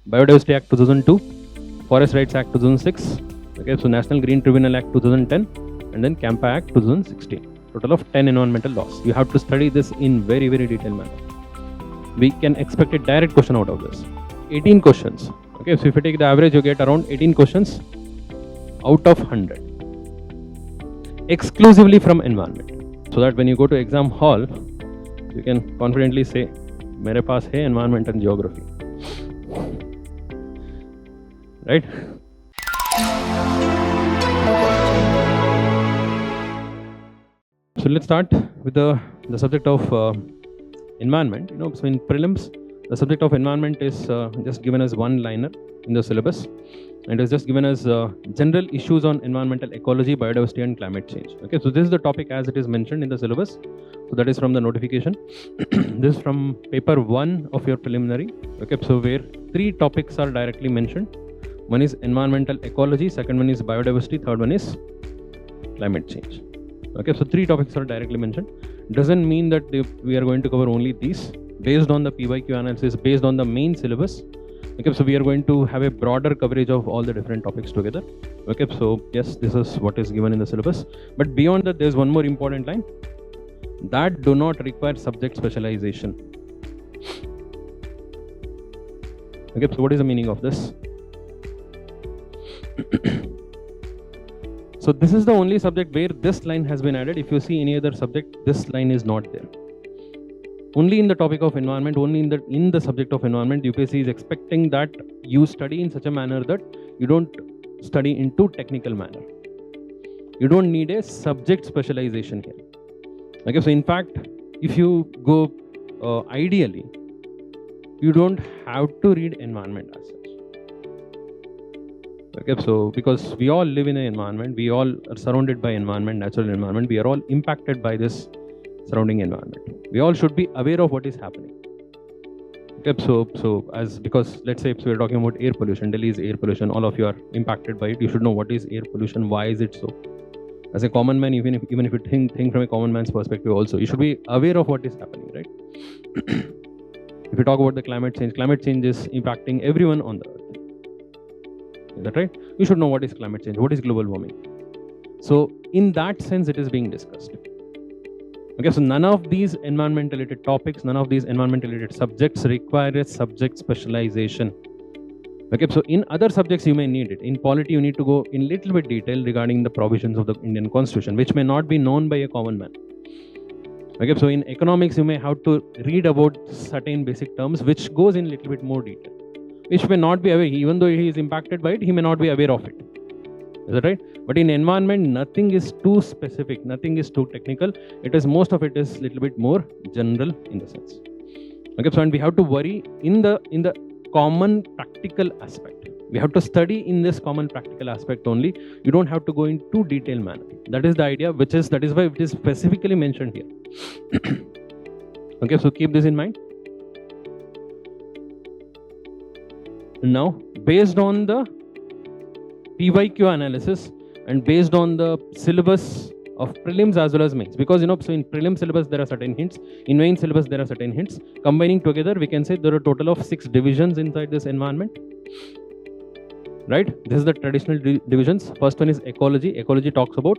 Biodiversity Act 2002, Forest Rights Act 2006, okay, so National Green Tribunal Act 2010, and then Campa Act 2016. Total of 10 environmental laws. You have to study this in very, very detailed manner. We can expect a direct question out of this. 18 questions. Okay, so if you take the average, you get around 18 questions out of 100. Exclusively from environment. So that when you go to exam hall, you can confidently say, मेरे पास है environment and geography. Right? So let's start with the subject of environment. So in prelims, the subject of environment is just given as one liner in the syllabus, and it is just given as general issues on environmental ecology, biodiversity, and climate change. Okay, so this is the topic as it is mentioned in the syllabus. So that is from the notification. This is from paper 1 of your preliminary. Okay, so where 3 topics are directly mentioned. One is environmental ecology, second one is biodiversity, third one is climate change. Okay, so 3 topics are directly mentioned. Doesn't mean that we are going to cover only these. Based on the PYQ analysis, based on the main syllabus. Okay, so we are going to have a broader coverage of all the different topics together. Okay, so yes, this is what is given in the syllabus. But beyond that, there's one more important line. That do not require subject specialization. Okay, so what is the meaning of this? So this is the only subject where this line has been added. If you see any other subject, this line is not there. Only in the topic of environment, only in the subject of environment, UPSC is expecting that you study in such a manner that you don't study in too technical manner. You don't need a subject specialization here. Okay, so in fact, if you go ideally, you don't have to read environment as such. Okay, so because we all live in an environment, we all are surrounded by environment, natural environment, we are all impacted by this surrounding environment. We all should be aware of what is happening. Okay, so as because let's say if we are talking about air pollution, Delhi's air pollution, all of you are impacted by it. You should know what is air pollution, why is it so. As a common man, even if you think from a common man's perspective also, you should be aware of what is happening, right? If you talk about the climate change is impacting everyone on the earth. Is that right? You should know what is climate change, what is global warming. So in that sense, it is being discussed. Okay, so none of these environmental related topics, none of these environmental related subjects require a subject specialization. Okay, so in other subjects you may need it. In polity, you need to go in little bit detail regarding the provisions of the Indian Constitution, which may not be known by a common man. Okay, so in economics, you may have to read about certain basic terms, which goes in little bit more detail, which may not be aware. Even though he is impacted by it, he may not be aware of it. Is that right? But in environment, nothing is too specific, nothing is too technical. It is most of it is little bit more general in the sense. Okay, so and we have to worry in the common practical aspect. We have to study in this common practical aspect only. You don't have to go in too detailed manner. That is the idea, that is why it is specifically mentioned here. Okay, so keep this in mind. Now, based on the PYQ analysis and based on the syllabus of prelims as well as mains, because so in prelim syllabus there are certain hints, in main syllabus there are certain hints. Combining together, we can say there are a total of 6 divisions inside this environment. Right? This is the traditional divisions. First one is ecology. Ecology talks about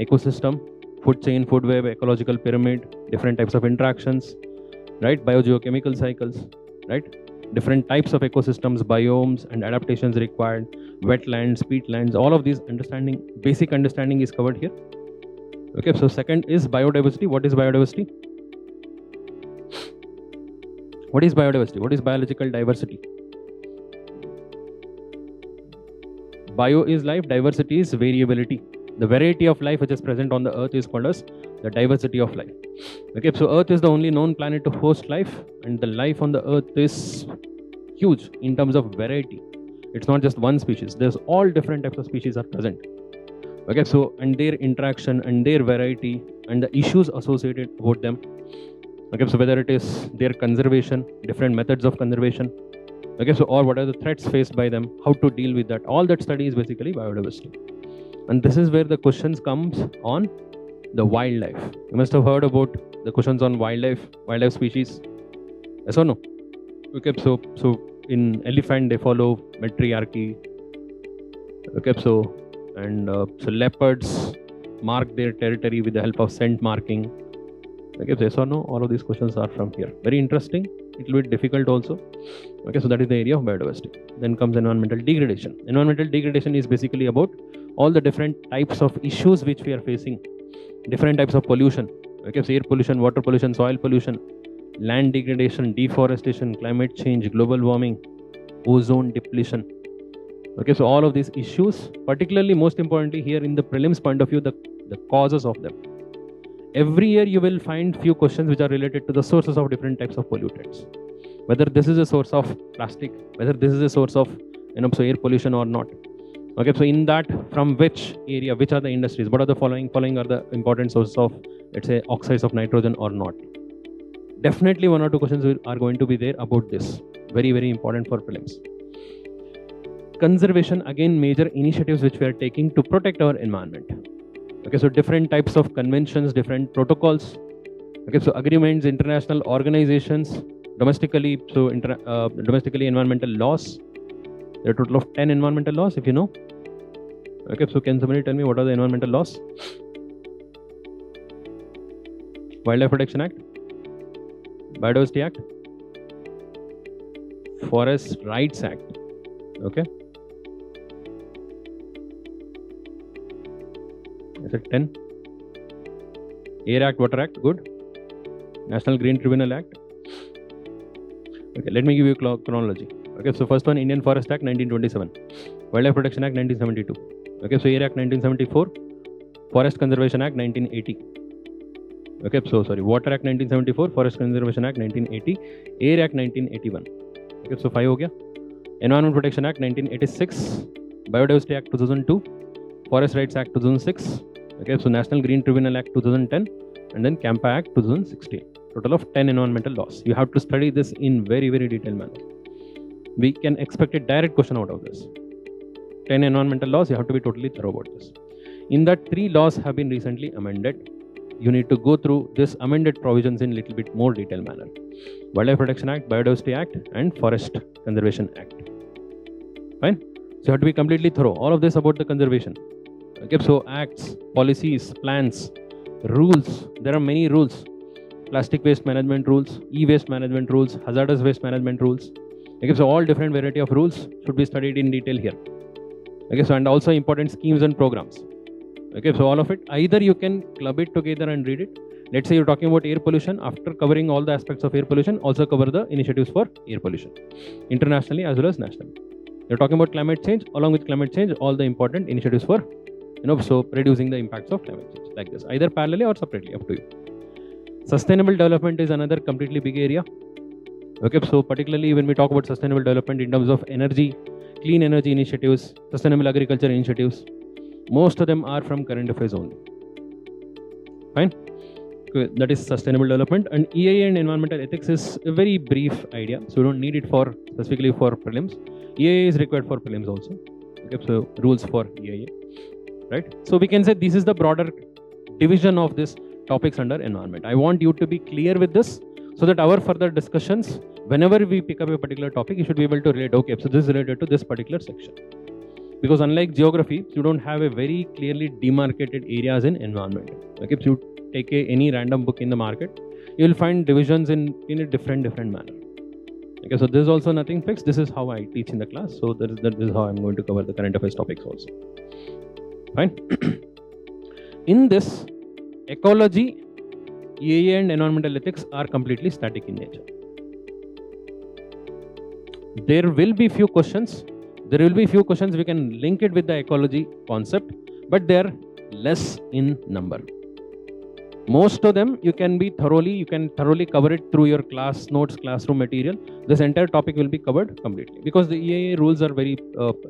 ecosystem, food chain, food web, ecological pyramid, different types of interactions, right? Biogeochemical cycles, right? Different types of ecosystems, biomes, and adaptations required, wetlands, peatlands, all of these basic understanding is covered here. Okay, so second is biodiversity. What is biodiversity? What is biodiversity? What is biological diversity? Bio is life, diversity is variability. The variety of life which is present on the earth is called as the diversity of life. Okay, so earth is the only known planet to host life, and the life on the earth is huge in terms of variety. It's not just one species. There's all different types of species are present. Okay, so and their interaction and their variety and the issues associated with them. Okay, so whether it is their conservation, different methods of conservation. Okay, so or what are the threats faced by them, how to deal with that. All that study is basically biodiversity. And this is where the questions comes on the wildlife. You must have heard about the questions on wildlife species. Yes or no? Okay, so in elephant, they follow matriarchy. Okay, so leopards mark their territory with the help of scent marking. Okay, so yes or no, all of these questions are from here. Very interesting. It will be difficult also. Okay, so that is the area of biodiversity. Then comes environmental degradation. Environmental degradation is basically about all the different types of issues which we are facing. Different types of pollution. Okay, so air pollution, water pollution, soil pollution, land degradation, deforestation, climate change, global warming, ozone depletion. Okay, so all of these issues, particularly most importantly here in the prelims point of view, the causes of them. Every year you will find few questions which are related to the sources of different types of pollutants. Whether this is a source of plastic, whether this is a source of so air pollution or not. Okay, so in that, from which area, which are the industries, what are the following are the important sources of, let's say, oxides of nitrogen or not. Definitely 1 or 2 questions are going to be there about this. Very, very important for prelims. Conservation, again, major initiatives which we are taking to protect our environment. Okay, so different types of conventions, different protocols. Okay, so agreements, international organizations, domestically, domestically environmental laws. There are a total of 10 environmental laws, if you know. Okay, so can somebody tell me what are the environmental laws? Wildlife Protection Act, Biodiversity Act, Forest Rights Act. Okay. Is it 10? Air Act, Water Act, good. National Green Tribunal Act. Okay, let me give you a chronology. Okay, so first one, Indian Forest Act 1927, Wildlife Protection Act 1972. Okay, so Air Act 1974, Forest Conservation Act 1980. Okay, so sorry, Water Act 1974, Forest Conservation Act 1980, Air Act 1981. Okay, so 5 ho gaya. Environment Protection Act 1986, Biodiversity Act 2002, Forest Rights Act 2006. Okay, so National Green Tribunal Act 2010, and then CAMPA Act 2016. Total of 10 environmental laws. You have to study this in very, very detailed manner. We can expect a direct question out of this. 10 environmental laws, you have to be totally thorough about this. In that, 3 laws have been recently amended. You need to go through this amended provisions in little bit more detailed manner. Wildlife Protection Act, Biodiversity Act, and Forest Conservation Act. Fine? So you have to be completely thorough. All of this about the conservation. Okay, so acts, policies, plans, rules. There are many rules. Plastic waste management rules, e-waste management rules, hazardous waste management rules. Okay, so all different variety of rules should be studied in detail here. Okay, so and also important schemes and programs. Okay, so all of it, either you can club it together and read it. Let's say you're talking about air pollution. After covering all the aspects of air pollution, also cover the initiatives for air pollution, internationally as well as nationally. You're talking about climate change. Along with climate change, all the important initiatives for, so reducing the impacts of climate change, like this, either parallelly or separately, up to you. Sustainable development is another completely big area. Okay, so particularly when we talk about sustainable development in terms of energy, clean energy initiatives, sustainable agriculture initiatives, most of them are from current affairs only. Fine? Okay, that is sustainable development. And EIA and environmental ethics is a very brief idea, so you don't need it for specifically for prelims. EIA is required for prelims also. Okay, so rules for EIA, right? So we can say this is the broader division of this topics under environment. I want you to be clear with this, so that our further discussions, whenever we pick up a particular topic, you should be able to relate, okay, so this is related to this particular section. Because unlike geography, you don't have a very clearly demarcated areas in environment. Okay, if you take any random book in the market, you will find divisions in a different manner. Okay, so this is also nothing fixed. This is how I teach in the class. So this is how I'm going to cover the current affairs topics also. Fine. In this, ecology, EIA and environmental ethics are completely static in nature. There will be few questions. There will be few questions we can link it with the ecology concept, but they are less in number. Most of them you can thoroughly cover it through your class notes, classroom material. This entire topic will be covered completely because the EIA rules are very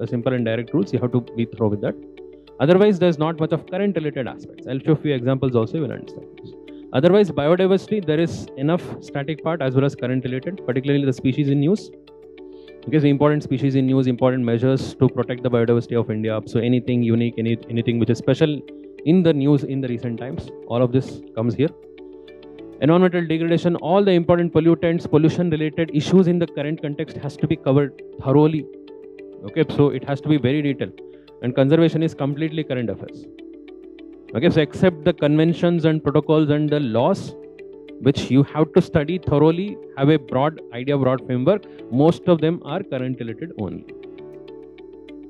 simple and direct rules. You have to be thorough with that. Otherwise, there's not much of current related aspects. I'll show a few examples also, you will understand this. Otherwise, biodiversity, there is enough static part as well as current related, particularly the species in use. Okay, so important species in use, important measures to protect the biodiversity of India. So anything unique, anything which is special in the news in the recent times, all of this comes here. Environmental degradation, all the important pollutants, pollution related issues in the current context has to be covered thoroughly. Okay, so it has to be very detailed. And conservation is completely current affairs. Okay, so except the conventions and protocols and the laws, which you have to study thoroughly, have a broad idea, broad framework, most of them are current related only.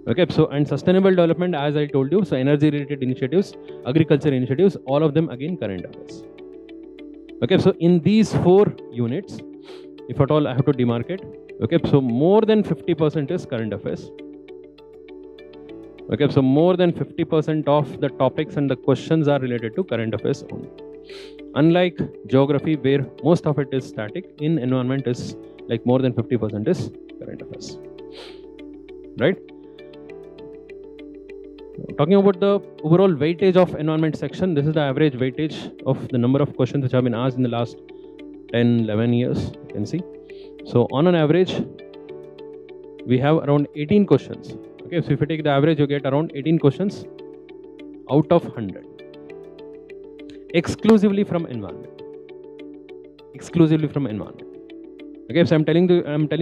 Okay, so and sustainable development, as I told you, so energy related initiatives, agriculture initiatives, all of them again current affairs. Okay, so in these 4 units, if at all I have to demarcate, okay, so more than 50% is current affairs. Okay, so more than 50% of the topics and the questions are related to current affairs only. Unlike geography, where most of it is static, in environment is like more than 50% is current affairs. Right? Talking about the overall weightage of environment section, this is the average weightage of the number of questions which have been asked in the last 10, 11 years, you can see. So on an average, we have around 18 questions. Okay, so if you take the average, you get around 18 questions out of 100. Exclusively from environment. Exclusively from environment. Okay, so I'm telling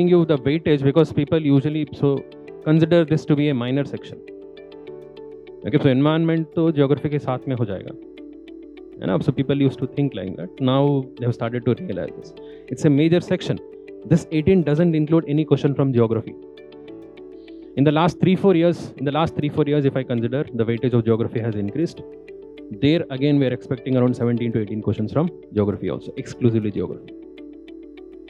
you the weightage because people usually so consider this to be a minor section. Okay, so environment तो geography के साथ में हो जाएगा, है ना? So people used to think like that. Now they have started to realize this. It's a major section. This 18 doesn't include any question from geography. In the last 3-4 years, if I consider the weightage of geography has increased, there again we are expecting around 17 to 18 questions from geography also, exclusively geography.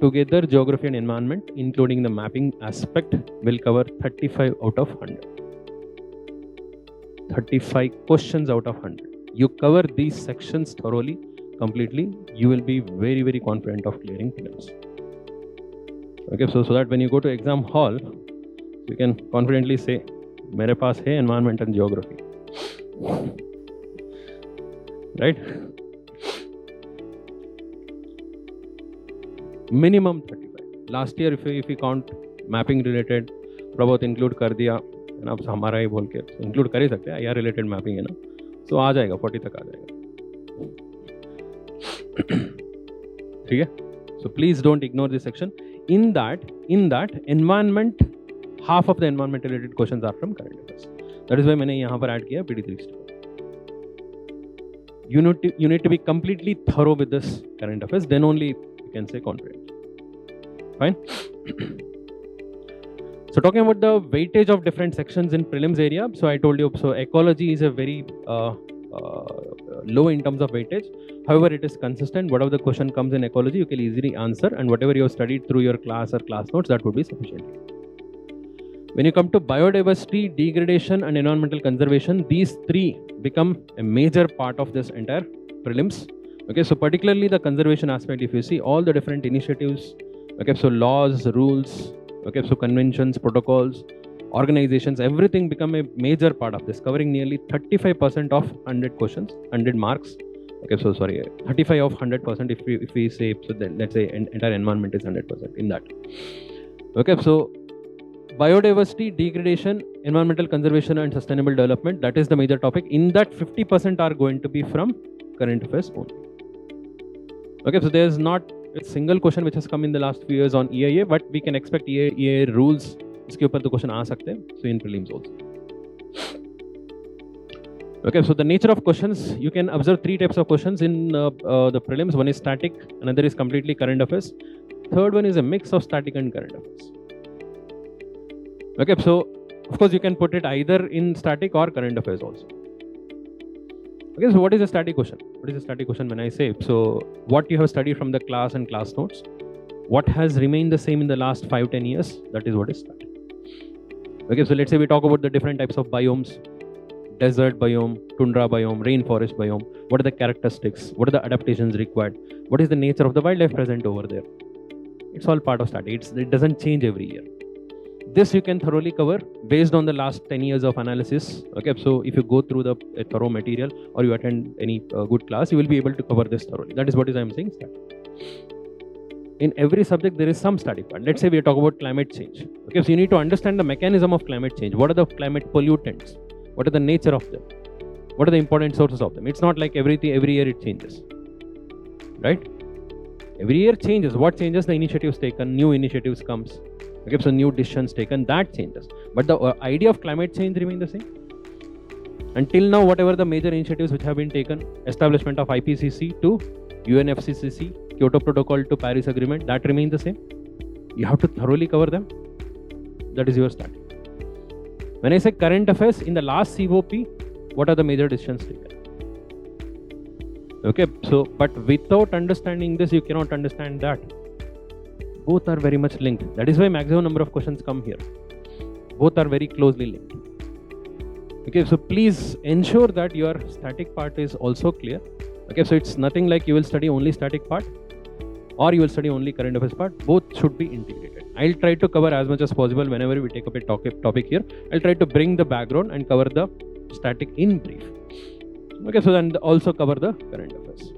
Together, geography and environment, including the mapping aspect, will cover 35 out of 100. 35 questions out of 100. You cover these sections thoroughly, completely, you will be very, very confident of clearing prelims. Okay, so that when you go to exam hall, you can confidently say, मेरे पास है environment and geography. Right? Minimum 35. Last year, if we count mapping related, थोड़ा बहुत include कर दिया, ना अब हमारा ही बोल के include कर ही सकते हैं, IR related mapping है ना, so आ जाएगा 40 तक आ जाएगा. ठीक है? So please don't ignore this section. In that environment, half of the environment related questions are from current affairs. That is why मैंने यहाँ पर add किया PT365. You need to be completely thorough with this current affairs, then only you can say confident. Fine. So talking about the weightage of different sections in prelims area, so I told you, so ecology is a very low in terms of weightage. However, it is consistent. Whatever the question comes in ecology, you can easily answer, and whatever you have studied through your class or class notes, that would be sufficient. When you come to biodiversity, degradation, and environmental conservation, these 3 become a major part of this entire prelims. Okay, so particularly the conservation aspect, if you see all the different initiatives, okay, so laws, rules, okay, so conventions, protocols, organizations, everything become a major part of this, covering nearly 35% of 100 questions, 100 marks. Okay, so sorry, 35 of 100% if we say, so then let's say entire environment is 100% in that. Okay, so biodiversity, degradation, environmental conservation and sustainable development, that is the major topic. In that 50% are going to be from current affairs only. Okay, so there is not a single question which has come in the last few years on EIA, but we can expect EIA rules, इसके ऊपर तो question आ सकते हैं, so in prelims also. Okay, so the nature of questions, you can observe 3 types of questions in the prelims. One is static, another is completely current affairs. Third one is a mix of static and current affairs. Okay, so of course you can put it either in static or current affairs also. Okay, so what is a static question? What is a static question when I say? So what you have studied from the class and class notes, what has remained the same in the last 5-10 years, that is what is static. Okay, so let's say we talk about the different types of biomes, desert biome, tundra biome, rainforest biome, what are the characteristics, what are the adaptations required, what is the nature of the wildlife present over there. It's all part of static, it doesn't change every year. This you can thoroughly cover based on the last 10 years of analysis. Okay, so if you go through the thorough material or you attend any good class, you will be able to cover this thoroughly. That is what I am saying static. In every subject, there is some static part. Let's say we talk about climate change. Okay, so you need to understand the mechanism of climate change. What are the climate pollutants? What are the nature of them? What are the important sources of them? It's not like every year it changes, right? Every year changes. What changes? The initiatives taken, new initiatives comes. Okay, so new decisions taken, that changes. But the idea of climate change remains the same. Until now, whatever the major initiatives which have been taken, establishment of IPCC to UNFCCC, Kyoto Protocol to Paris Agreement, that remains the same. You have to thoroughly cover them. That is your start. When I say current affairs, in the last COP, what are the major decisions taken? Okay, so, but without understanding this, you cannot understand that. Both are very much linked. That is why maximum number of questions come here. Both are very closely linked. Okay, so please ensure that your static part is also clear. Okay, so it's nothing like you will study only static part or you will study only current affairs part. Both should be integrated. I'll try to cover as much as possible whenever we take up a topic here. I'll try to bring the background and cover the static in brief. Okay, so then also cover the current affairs.